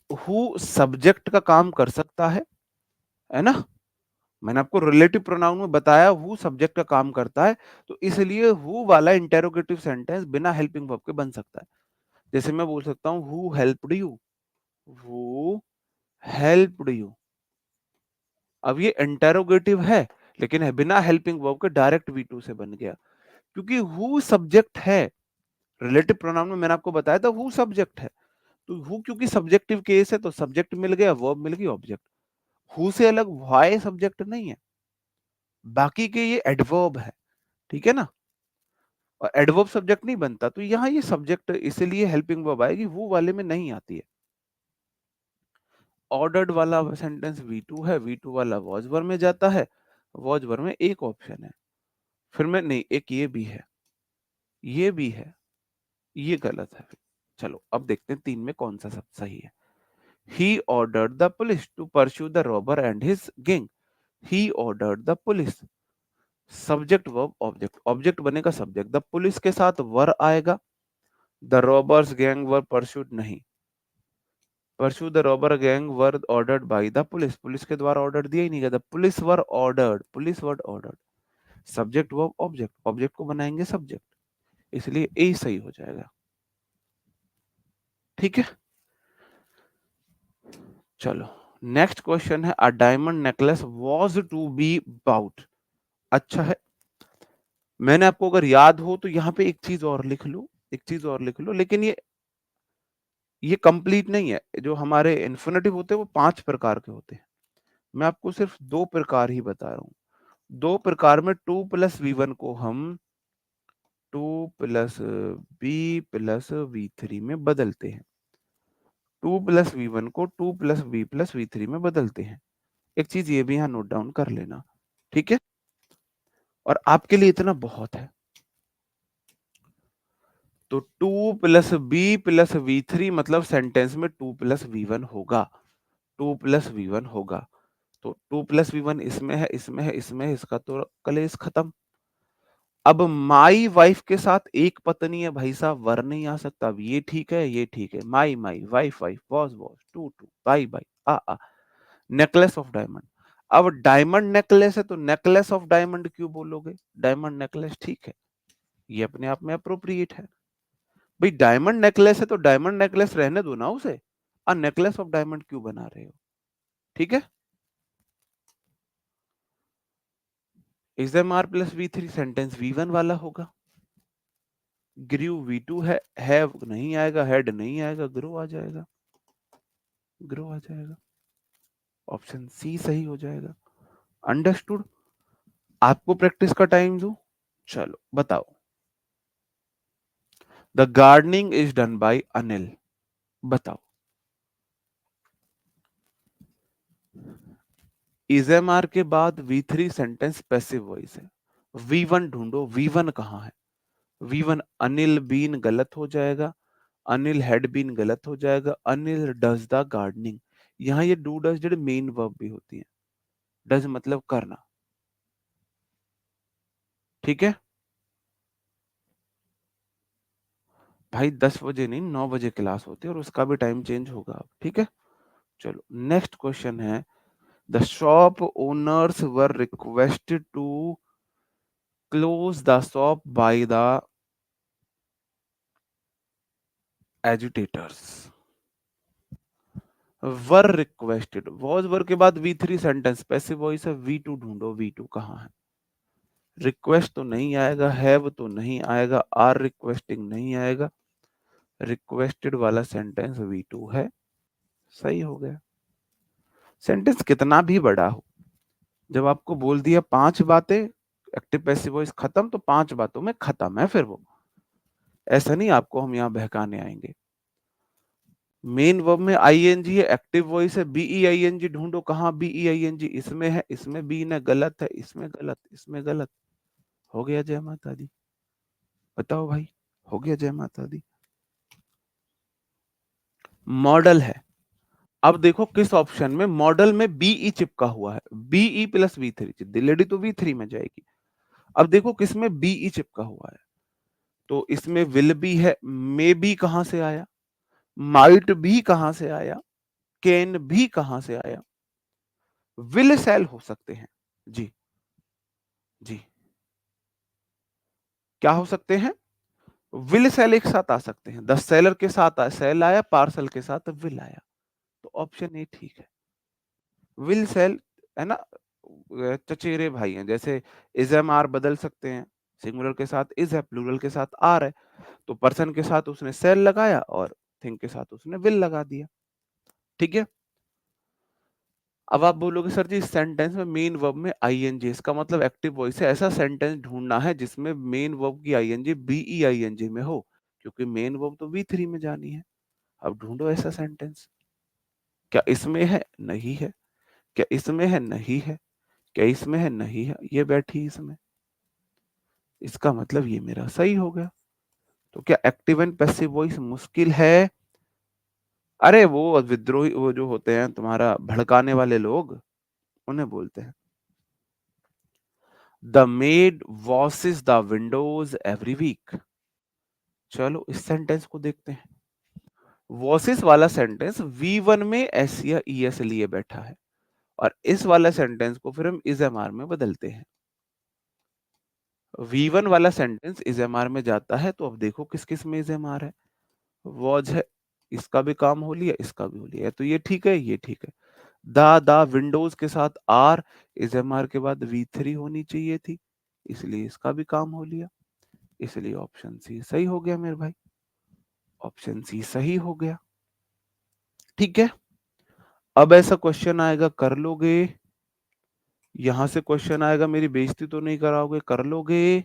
हु सब्जेक्ट का काम कर सकता है ना, मैंने आपको रिलेटिव प्रोनाउन में बताया हु सब्जेक्ट का काम करता है, तो इसलिए हु वाला इंटेरोगेटिव सेंटेंस बिना हेल्पिंग वर्ब के बन सकता है। जैसे मैं बोल सकता हूँ who helped you, who helped you. अब ये इंटेरोगेटिव है लेकिन है बिना हेल्पिंग वर्ब के, डायरेक्ट V2 से बन गया, क्योंकि हु सब्जेक्ट है। रिलेटिव प्रोनाउन में मैंने आपको बताया था हु सब्जेक्ट है, तो हु क्योंकि सब्जेक्टिव केस है तो सब्जेक्ट मिल गया, वर्ब मिल गई, ऑब्जेक्ट। हु से अलग व्हाई सब्जेक्ट नहीं है, बाकी के ये एडवर्ब है, ठीक है ना, और एडवर्ब सब्जेक्ट नहीं बनता, तो यहाँ ये सब्जेक्ट इसलिए हेल्पिंग वर्ब आएगी, हु वाले में नहीं आती है। ऑर्डर्ड वाला सेंटेंस V2 है, V2 वाला वॉज वर्ब में जाता है, वॉज वर्ब में एक ऑप्शन है, फिर में नहीं, एक ये भी है, ये भी है, ये गलत है। चलो अब देखते हैं तीन में कौन सा सब सही है। He ordered the police to pursue the robber and his gang. He ordered the police. Subject verb object, object बनेगा सब्जेक्ट, द पुलिस के साथ वर आएगा, the robbers gang were pursued नहीं, pursue the robber gang were ordered by the police, police के द्वारा order दिया ही नहीं गया, the police were ordered, police were ordered. Subject verb object, object को बनाएंगे सब्जेक्ट, इसलिए ए सही हो जाएगा, ठीक है। चलो नेक्स्ट क्वेश्चन है, a diamond necklace was to be bought. अच्छा है, मैंने आपको अगर याद हो तो यहाँ पे एक चीज और लिख लो, एक चीज और लिख लो, लेकिन ये कंप्लीट नहीं है। जो हमारे इन्फिनेटिव होते हैं वो 5 प्रकार के होते हैं, मैं आपको सिर्फ 2 प्रकार ही बता रहा हूँ। 2 प्रकार में 2 प्लस V1 को हम 2 प्लस बी प्लस V3 में बदलते हैं, 2 प्लस V1 को 2 प्लस बी प्लस V3 में बदलते हैं। एक चीज ये भी यहाँ नोट डाउन कर लेना, ठीक है, और आपके लिए इतना बहुत है। तो 2 प्लस बी प्लस V3 मतलब सेंटेंस में 2 प्लस V1 होगा, 2 प्लस V1 होगा, तो 2 प्लस V1 इसमें है, इसमें है, इसमें है, इसका तो कलेश खत्म। अब माई वाइफ के साथ एक पत्नी है भाई साहब, वर नहीं आ सकता, अब ये ठीक है, ये ठीक है, my my wife wife boss boss to to buy buy a necklace of diamond. अब डायमंड नेकलेस है तो नेकलेस ऑफ डायमंड क्यों बोलोगे, डायमंड नेकलेस ठीक है, ये अपने आप में अप्रोप्रिएट है। भाई डायमंड नेकलेस है तो डायमंड नेकलेस रहने दो ना उसे, नेकलेस ऑफ डायमंड क्यों बना रहे हो, ठीक है। Is am are plus V3 sentence V1 वाला होगा, ग्रू V2 है, हैव नहीं आएगा, हेड नहीं आएगा, ग्रो आ जाएगा, ग्रो आ जाएगा, ऑप्शन सी सही हो जाएगा। अंडरस्टूड, आपको प्रैक्टिस का टाइम दो, चलो बताओ। The gardening is done by Anil, बताओ। इज एम आर के बाद V3 सेंटेंस पैसिव वॉइस है, V1 ढूंढो, V1 कहां है, V1 अनिल बीन गलत हो जाएगा, अनिल हैड बीन गलत हो जाएगा, अनिल डज द गार्डनिंग। यहाँ ये do does did main verb भी होती है, डज मतलब करना, ठीक है। भाई 10 बजे नहीं 9 बजे क्लास होती है और उसका भी टाइम चेंज होगा अब, ठीक है। चलो नेक्स्ट क्वेश्चन है, the shop owners were requested to close the shop by the agitators. Were requested, was were के बाद V3 सेंटेंस पैसिव वॉइस है, V2 ढूंढो, V2 कहाँ है। रिक्वेस्ट तो नहीं आएगा, हैव तो नहीं आएगा, आर रिक्वेस्टिंग नहीं आएगा, रिक्वेस्टेड वाला सेंटेंस V2 है, सही हो गया। सेंटेंस कितना भी बड़ा हो, जब आपको बोल दिया 5 बातें, एक्टिव पैसिव वॉइस खत्म, तो 5 बातों में खत्म है फिर वो। ऐसा नहीं आपको हम यहाँ बहकाने आएंगे। मेन वर्ब में आईएनजी है, एक्टिव वॉइस है, बीईआईएनजी ढूंढो, कहाँ बीईआईएनजी, इसमें है, इसमें बी ने गलत है, इसमें गलत, इसमें गलत। हो गया जय माता दी। बताओ भाई, हो गया जय माता दी। मॉडल है। अब देखो किस ऑप्शन में, मॉडल में बीई चिपका हुआ है, बीई प्लस V3, दिलेडी तो V3 में जाएगी। अब देखो किसमें बीई चिपका हुआ है, तो इसमें विल भी है, मे भी कहां से आया, माइट भी कहां से आया, कैन भी कहां से आया, विल सेल हो सकते हैं। जी जी, क्या हो सकते हैं, विल सेल एक साथ आ सकते हैं। द सेलर के साथ सेल आया, पार्सल के साथ विल आया, तो ऑप्शन ए ठीक है। विल सेल है ना, चचेरे भाई हैं, जैसे इज एम आर बदल सकते हैं, सिंगुलर के साथ इज है, प्लूरल के साथ आर है, तो पर्सन के साथ उसने सेल लगाया और थिंग के साथ उसने विल लगा दिया। ठीक है। अब आप बोलोगे सर जी इस सेंटेंस में मेन वर्ब में आईएनजी, इसका मतलब एक्टिव वॉइस है। ऐसा सेंटेंस ढूंढना है जिसमें मेन वर्ब की आईएनजी बीईआईएनजी में हो, क्योंकि मेन वर्ब तो V3 में जानी है। अब ढूंढो ऐसा सेंटेंस। क्या इसमें है, नहीं है। क्या इसमें है, नहीं है। क्या इसमें है, नहीं है, ये बैठी इसमें, इसका मतलब ये मेरा सही हो गया। तो क्या एक्टिव एंड पैसिव वॉइस मुश्किल है? अरे वो विद्रोही, वो जो होते हैं तुम्हारा भड़काने वाले लोग, उन्हें बोलते हैं। The maid washes the windows every week. चलो इस सेंटेंस को देखते हैं। वॉशेस वाला सेंटेंस V1 में एस या ES लिए बैठा है, और इस वाला सेंटेंस को फिर हम इज एम आर में बदलते हैं। V1 वाला सेंटेंस इज एम आर में जाता है, तो अब देखो किस किस में इज एम आर है। वॉज है, इसका भी काम हो लिया, इसका भी हो लिया, तो ये ठीक है, ये ठीक है। द विंडोज के साथ आर, इज एम आर के बाद V3 होनी चाहिए थी, इसलिए इसका भी काम हो लिया, इसलिए ऑप्शन सी सही हो गया मेरे भाई। ऑप्शन सी सही हो गया। ठीक है। अब ऐसा क्वेश्चन आएगा, कर लोगे? यहां से क्वेश्चन आएगा, मेरी बेइज्जती तो नहीं कराओगे, कर लोगे?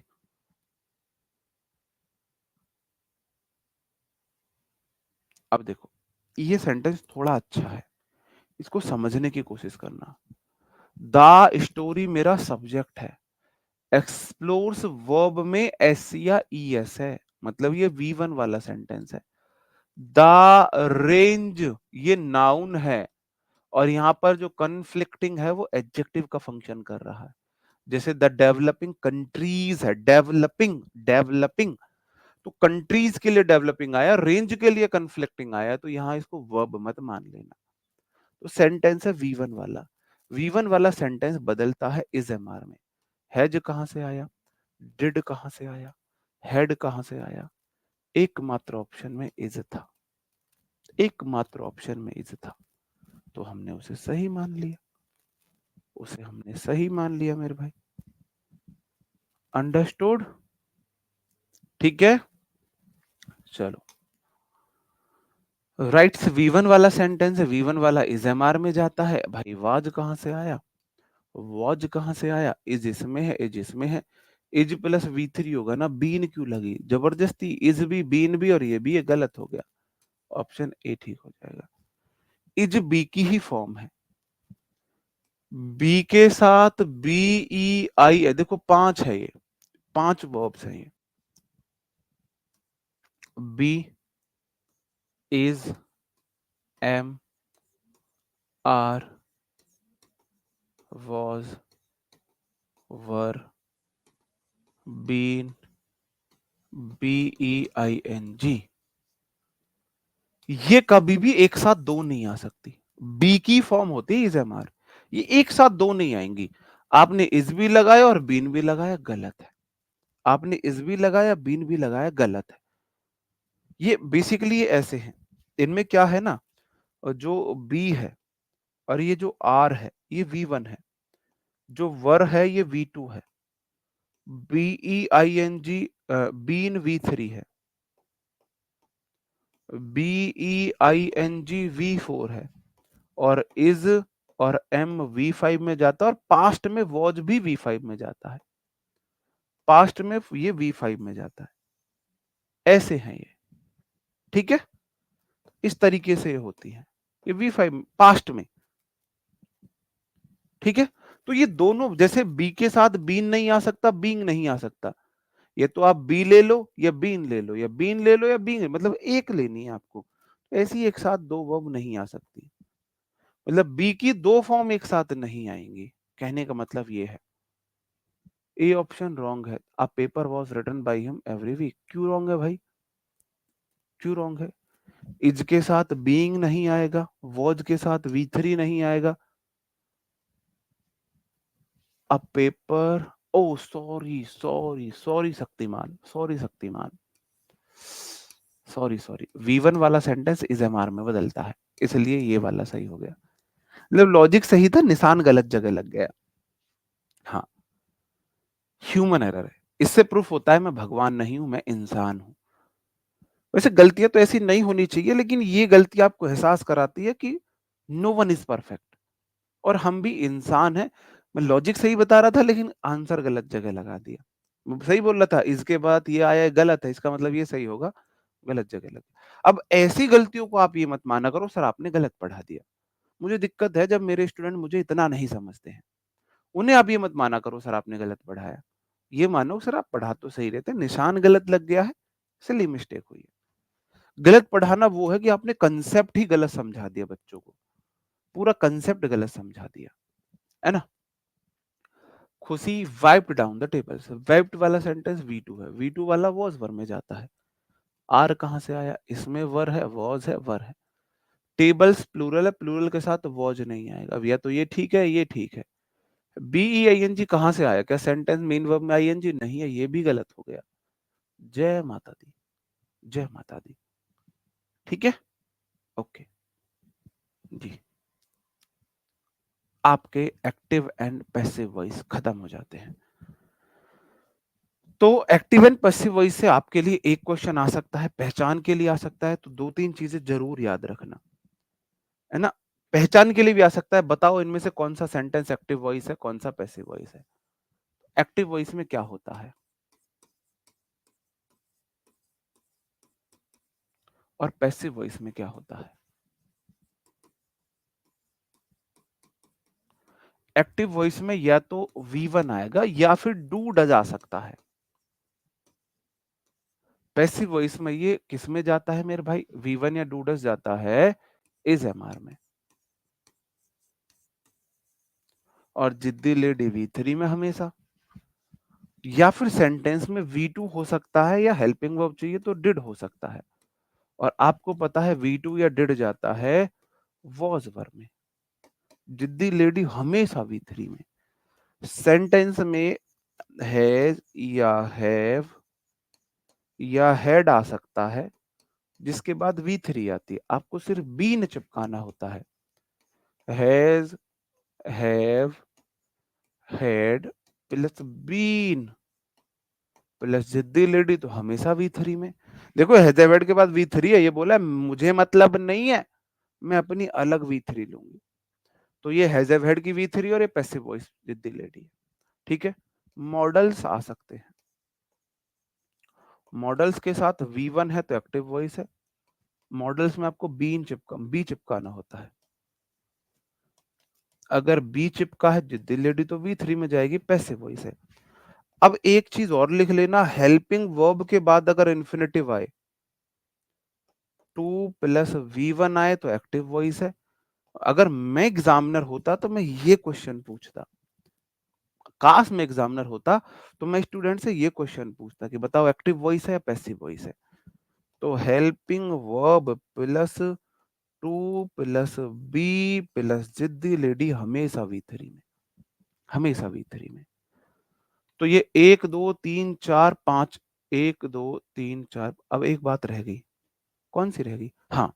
अब देखो, ये सेंटेंस थोड़ा अच्छा है, इसको समझने की कोशिश करना। द स्टोरी मेरा सब्जेक्ट है, एक्सप्लोर्स वर्ब में एस या ES है, मतलब ये V1 वाला सेंटेंस है। द रेंज ये नाउन है, और यहां पर जो कन्फ्लिक्टिंग है वो एडजेक्टिव का फंक्शन कर रहा है। जैसे द डेवलपिंग कंट्रीज है, डेवलपिंग डेवलपिंग, तो कंट्रीज के लिए डेवलपिंग आया, रेंज के लिए कन्फ्लिक्टिंग आया, तो यहां इसको वर्ब मत मान लेना। तो सेंटेंस है V1 वाला, V1 वाला सेंटेंस बदलता है इज एम आर में। हैज कहां से आया, डिड कहां से आया, हैड कहां से आया, एकमात्र ऑप्शन में इज था, एकमात्र ऑप्शन में इज था, तो हमने उसे सही मान लिया, उसे हमने सही मान लिया मेरे भाई। अंडरस्टूड? ठीक है। चलो, राइट्स V1 वाला सेंटेंस है, V1 वाला इज एम आर में जाता है। भाई वाज कहां से आया, वॉज कहां से आया, इज इसमें है, इज इसमें है, इज प्लस V3 होगा ना, बीन क्यों लगी जबरदस्ती, इज भी बीन भी और ये भी, ये गलत हो गया, ऑप्शन ए ठीक हो जाएगा। इज बी की ही फॉर्म है, बी के साथ BEI है, देखो 5 है, ये 5 वर्ब्स हैं ये, be, is, am, are, was, were, been, BEING। ये कभी भी एक साथ दो नहीं आ सकती, बी की फॉर्म होती है इज एम आर, ये एक साथ दो नहीं आएंगी। आपने इज भी लगाया और बीन भी लगाया, गलत है। आपने इज भी लगाया, बीन भी लगाया, गलत है। ये बेसिकली ये ऐसे हैं, इनमें क्या है ना, जो बी है और ये जो आर है ये V1 है, जो वर है ये V2 है, BEING बीन V3 है, BEING V4 है, और इज और एम V5 में जाता है और पास्ट में वॉज भी V5 में जाता है, पास्ट में ये V5 में जाता है, ऐसे हैं ये, ठीक है, इस तरीके से ये होती है, ये V5 पास्ट में, ठीक है। तो ये दोनों, जैसे बी के साथ बीन नहीं आ सकता, बींग नहीं आ सकता, ये तो आप बी ले लो या बीन ले लो, या बीन ले लो या बींग, मतलब एक लेनी है आपको, ऐसी एक साथ दो वर्ब नहीं आ सकती, मतलब बी की दो फॉर्म एक साथ नहीं आएंगी, कहने का मतलब ये है। ए ऑप्शन रॉन्ग है, a paper was written by him every week, क्यों रॉन्ग है भाई, क्यों रॉन्ग है? इज के साथ बीइंग नहीं आएगा, वॉज के साथ V3 नहीं आएगा, a paper, oh sorry sorry sorry Shaktiman, sorry Shaktiman, sorry sorry, V1 वाला सेंटेंस इज एम आर में बदलता है, इसलिए ये वाला सही हो गया, मतलब लॉजिक सही था, निशान गलत जगह लग गया। हाँ, ह्यूमन एरर है, इससे प्रूफ होता है मैं भगवान नहीं हूं, मैं इंसान हूं। वैसे गलतियां तो ऐसी नहीं होनी चाहिए, लेकिन ये गलती आपको एहसास कराती है कि नो वन इज परफेक्ट, और हम भी इंसान हैं। मैं लॉजिक सही बता रहा था लेकिन आंसर गलत जगह लगा दिया, मैं सही बोल रहा था इसके बाद ये आया गलत है, इसका मतलब ये सही होगा, गलत जगह लग। अब ऐसी गलतियों को आप ये मत माना करो सर आपने गलत पढ़ा दिया, मुझे दिक्कत है जब मेरे स्टूडेंट मुझे इतना नहीं समझते हैं, उन्हें आप ये मत माना करो सर आपने गलत पढ़ाया, ये मानो सर आप पढ़ा तो सही रहते, निशान गलत लग गया है, सिली मिस्टेक हुई है। गलत पढ़ाना वो है कि आपने कंसेप्ट ही गलत समझा दिया बच्चों को, पूरा कंसेप्ट गलत समझा दिया, है ना। खुशी wiped down the tables, wiped वाला सेंटेंस V2 है, V2 वाला वॉज वर में जाता है, आर कहां से आया, इसमें वर है, वॉज है, वर है। टेबल्स प्लूरल है, प्लूरल के साथ वॉज नहीं आएगा, अब या तो ये ठीक है ये ठीक है। BEING कहां से आया, क्या सेंटेंस मेन वर्ब में ING नहीं है, ये भी गलत हो गया। जय माता दी, जय माता दी, ठीक है, ओके जी। आपके एक्टिव एंड पैसिव वॉइस खत्म हो जाते हैं। तो एक्टिव एंड पैसिव वॉइस से आपके लिए एक क्वेश्चन आ सकता है, पहचान के लिए आ सकता है, तो दो तीन चीजें जरूर याद रखना, है ना। पहचान के लिए भी आ सकता है, बताओ इनमें से कौन सा सेंटेंस एक्टिव वॉइस है, कौन सा पैसिव वॉइस है। एक्टिव वॉइस में क्या होता है और पैसिव वॉइस में क्या होता है। एक्टिव वॉइस में या तो V1 आएगा या फिर डू डज आ सकता है। पैसिव वॉइस में ये किस में जाता है मेरे भाई, V1 या डू डज जाता है इज एमआर में, और जिद्दी लेडी V3 में हमेशा, या फिर सेंटेंस में V2 हो सकता है, या हेल्पिंग वर्ब चाहिए तो डिड हो सकता है, और आपको पता है V2 या डिड जाता है वॉज वर्ब में, जिद्दी लेडी हमेशा V3 में। सेंटेंस में हैज या हैव या हैड आ सकता है, जिसके बाद V3 आती है, आपको सिर्फ बीन चिपकाना होता है, has, have, had plus been plus जिद्दी लेडी तो हमेशा V3 में। देखो हैज हैव हैड के बाद V3 है, ये बोला मुझे मतलब नहीं है, मैं अपनी अलग V3 लूंगी, तो ये हैज हैव हैड की V3 और ये पैसिव वॉइस जिद्दी लेडी, ठीक है। मॉडल्स आ सकते हैं, मॉडल्स के साथ V1 है तो एक्टिव वॉइस है, मॉडल्स में आपको बी चिपकाना होता है, अगर बी चिपका है जिद्दी लेडी तो V3 में जाएगी, पैसिव वॉइस है। अब एक चीज और लिख लेना, हेल्पिंग वर्ब के बाद अगर इन्फिनेटिव आए, टू प्लस V1 आए तो एक्टिव वॉइस है। अगर मैं एग्जामिनर होता तो मैं ये क्वेश्चन पूछता, काश मैं एग्जामिनर होता तो मैं स्टूडेंट से ये क्वेश्चन पूछता कि बताओ एक्टिव वॉइस है या पैसिव वॉइस है। तो helping verb plus to plus be plus जिद्दी लेडी हमेशा V3 में, हमेशा V3 में। तो ये एक दो तीन चार पांच, एक दो तीन चार, अब एक बात रह गई, कौन सी रह गई, हाँ,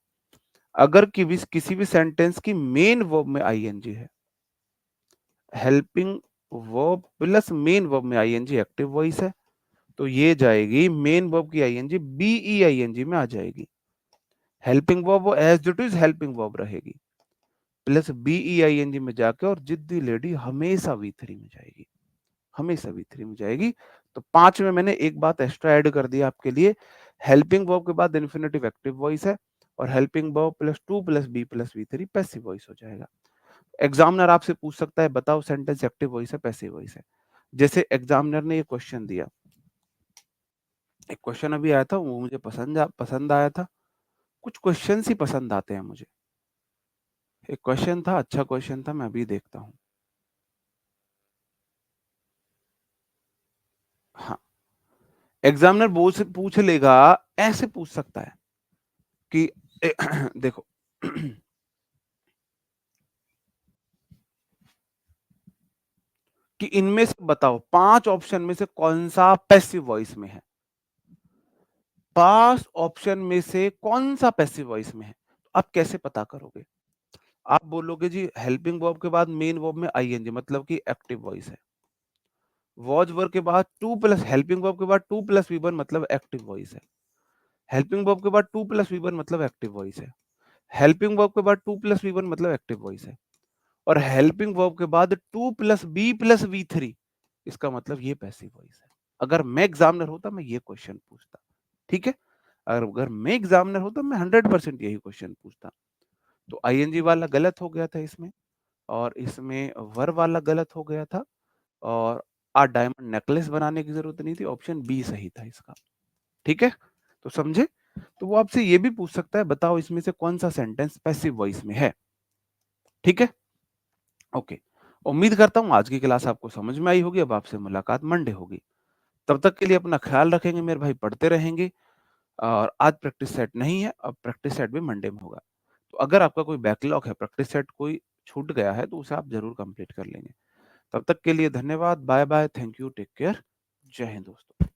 अगर किसी भी सेंटेंस की मेन वर्ब में आईएनजी है, helping verb plus main verb में आईएनजी एक्टिव वॉइस है, तो ये जाएगी मेन वर्ब की आईएनजी BEING में आ जाएगी, हेल्पिंग वर्ब वो as it is helping verb रहेगी, प्लस बीईआईएनजी में जाके और जिद्दी लेडी हमेशा V3 में जाएगी, हमेशा V3 में जाएगी। तो 5 में मैंने एक बात एक्स्ट्रा ऐड कर दी आपके लिए, हेल्पिंग वर्ब के बाद इन्फिनेटिव एक्टिव वॉइस है और helping verb plus to plus be plus V3 passive voice हो जाएगा। एग्जामिनर आपसे पूछ सकता है बताओ सेंटेंस एक्टिव वॉइस है पैसिव वॉइस है। जैसे एग्जामिनर ने ये क्वेश्चन दिया, एक क्वेश्चन अभी आया था वो मुझे पसंद आया था, कुछ क्वेश्चंस ही पसंद आते हैं मुझे। एक क्वेश्चन था, अच्छा क्वेश्चन था, मैं अभी देखता हूँ। हाँ, एग्जामिनर बोल से पूछ लेगा, ऐसे पूछ सकता है कि देखो कि इनमें से बताओ 5 ऑप्शन में से कौन सा पैसिव वॉइस में है, 5 ऑप्शन में से कौन सा पैसिव वॉइस में है। तो आप कैसे पता करोगे? आप बोलोगे जी हेल्पिंग वर्ब के बाद मेन वर्ब में आईएनजी मतलब कि एक्टिव वॉइस है। वॉज वर्ब के बाद 2 प्लस हेल्पिंग वर्ब के बाद 2 प्लस वी1 मतलब एक्टिव वॉइस है। हेल्पिंग वर्ब के बाद 2 प्लस वी1 मतलब एक्टिव वॉइस है। हेल्पिंग वर्ब के बाद 2 प्लस वी1 मतलब एक्टिव वॉइस है। और हेल्पिंग वर्ब के बाद 2 प्लस बी प्लस वी3 इसका मतलब ये पैसिव वॉइस है। अगर मैं एग्जामिनर होता मैं ये क्वेश्चन पूछता, ठीक है। अगर मैं एग्जामिनर होता मैं 100% यही क्वेश्चन पूछता। तो आईएनजी वाला गलत हो गया था इसमें, और इसमें वर वाला गलत हो गया था, और डायमंड नेकलेस बनाने की जरूरत नहीं थी, ऑप्शन बी सही था इसका, ठीक है। तो समझे। तो वो आपसे ये भी पूछ सकता है बताओ इसमें से कौन सा सेंटेंस पैसिव वॉइस में है, ठीक है। ओके, उम्मीद करता हूँ आज की क्लास आपको समझ में आई होगी। अब आपसे मुलाकात मंडे होगी, तब तक के लिए अपना ख्याल रखेंगे मेरे भाई, पढ़ते रहेंगे। और आज प्रैक्टिस सेट नहीं है, अब प्रैक्टिस सेट भी मंडे में होगा। तो अगर आपका कोई बैकलॉग है, प्रैक्टिस सेट कोई छूट गया है, तो उसे आप जरूर कंप्लीट कर लेंगे। तब तक के लिए धन्यवाद, bye bye, thank you, take care, जय हिंद दोस्तों।